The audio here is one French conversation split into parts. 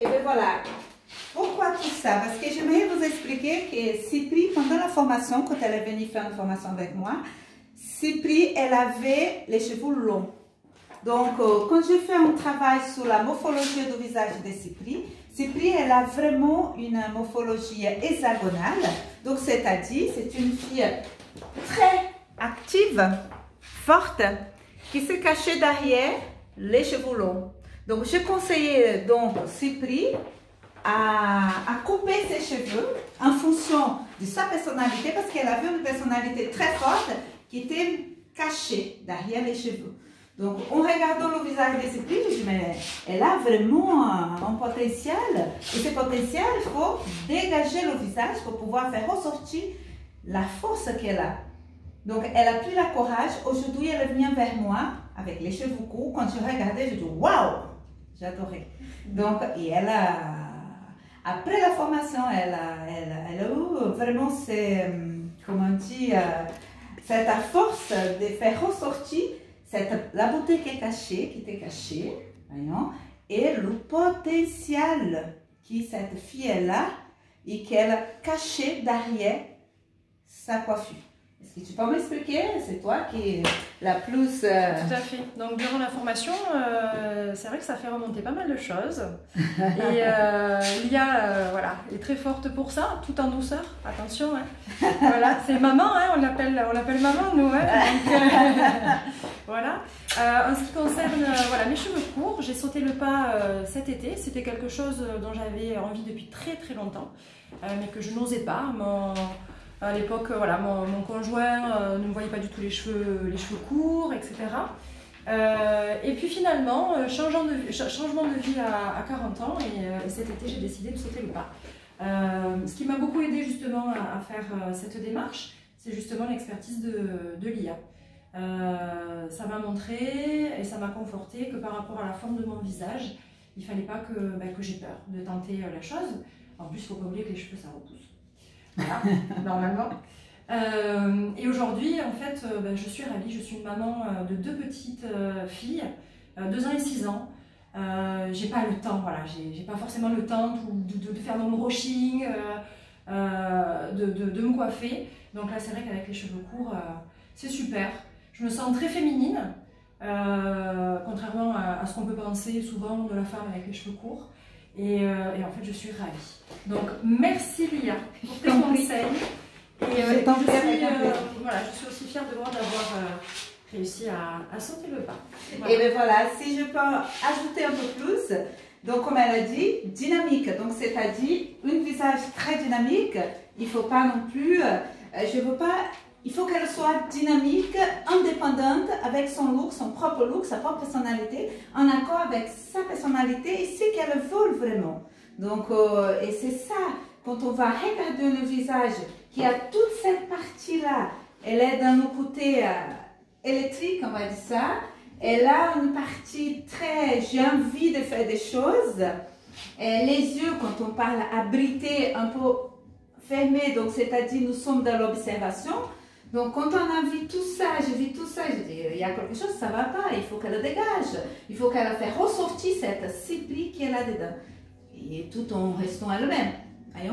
Et bien voilà. Pourquoi tout ça? Parce que j'aimerais vous expliquer que Cypri, pendant la formation, quand elle est venue faire une formation avec moi, Cypri, elle avait les cheveux longs. Donc, quand je fais un travail sur la morphologie du visage de Cypri, Cypri, elle a vraiment une morphologie hexagonale. Donc, c'est-à-dire, c'est une fille très active, forte, qui se cachait derrière les cheveux longs. Donc, je conseillais donc Cypri à couper ses cheveux en fonction de sa personnalité, parce qu'elle avait une personnalité très forte qui était cachée derrière les cheveux. Donc, en regardant le visage de Cypri, je me dis, mais elle a vraiment un potentiel. Et ce potentiel, il faut dégager le visage pour pouvoir faire ressortir la force qu'elle a. Donc, elle a pris le courage. Aujourd'hui, elle vient vers moi avec les cheveux courts. Quand je regardais, je dis, waouh! J'adorais. Donc, et elle a, après la formation, elle a eu vraiment comment dire, cette force de faire ressortir la beauté qui est cachée, qui était cachée, voyons, et le potentiel que cette fille-là et qu'elle a caché derrière sa coiffure. Est-ce que tu peux m'expliquer? C'est toi qui es la plus... Tout à fait. Donc, durant la formation, c'est vrai que ça fait remonter pas mal de choses. Et Lia, voilà, est très forte pour ça, tout en douceur. Attention, hein. Voilà, c'est maman, hein, on l'appelle maman, nous. Hein, donc, voilà. En ce qui concerne voilà, mes cheveux courts, j'ai sauté le pas cet été. C'était quelque chose dont j'avais envie depuis très très longtemps, mais que je n'osais pas. À l'époque, voilà, mon conjoint ne me voyait pas du tout les cheveux courts, etc. Et puis finalement, changement de vie à 40 ans, et cet été, j'ai décidé de sauter le pas. Ce qui m'a beaucoup aidé justement à faire cette démarche, c'est justement l'expertise de Lia. Ça m'a montré et ça m'a conforté que par rapport à la forme de mon visage, il ne fallait pas que j'ai peur de tenter la chose. En plus, il ne faut pas oublier que les cheveux, ça repousse. Voilà, normalement. Et aujourd'hui, en fait, je suis ravie. Je suis une maman de deux petites filles, 2 ans et 6 ans. J'ai pas le temps, voilà, j'ai pas forcément le temps de faire mon brushing, de me coiffer. Donc là, c'est vrai qu'avec les cheveux courts, c'est super. Je me sens très féminine, contrairement à ce qu'on peut penser souvent de la femme avec les cheveux courts. Et en fait, je suis ravie. Donc, merci Lia pour tes conseils. Et je suis aussi fière de moi d'avoir réussi à sauter le pas. Voilà. Et bien voilà, si je peux ajouter un peu plus, donc comme elle a dit, dynamique. Donc, c'est-à-dire, un visage très dynamique, il ne faut pas non plus, il faut qu'elle soit dynamique, indépendante, avec son look, son propre look, sa propre personnalité, en accord avec sa personnalité et ce qu'elle veut vraiment. Donc, et c'est ça, quand on va regarder le visage, qui a toute cette partie-là, elle est dans le côté électrique, on va dire ça, elle a une partie très, j'ai envie de faire des choses, et les yeux, quand on parle abrités, un peu fermés, donc c'est-à-dire nous sommes dans l'observation. Donc, quand on a vu tout ça, j'ai vu tout ça, je dis, il y a quelque chose, ça ne va pas, il faut qu'elle dégage. Il faut qu'elle fasse ressortir cette Cypri qui est là-dedans. Et tout en restant elle-même.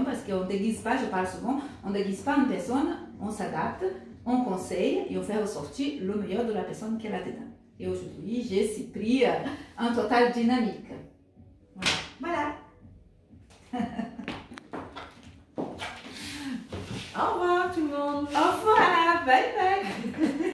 Parce qu'on ne déguise pas, je parle souvent, on ne déguise pas une personne, on s'adapte, on conseille et on fait ressortir le meilleur de la personne qui est là-dedans. Et aujourd'hui, j'ai Cypri en total dynamique. Voilà. Au revoir tout le monde. Au revoir. Bye bye.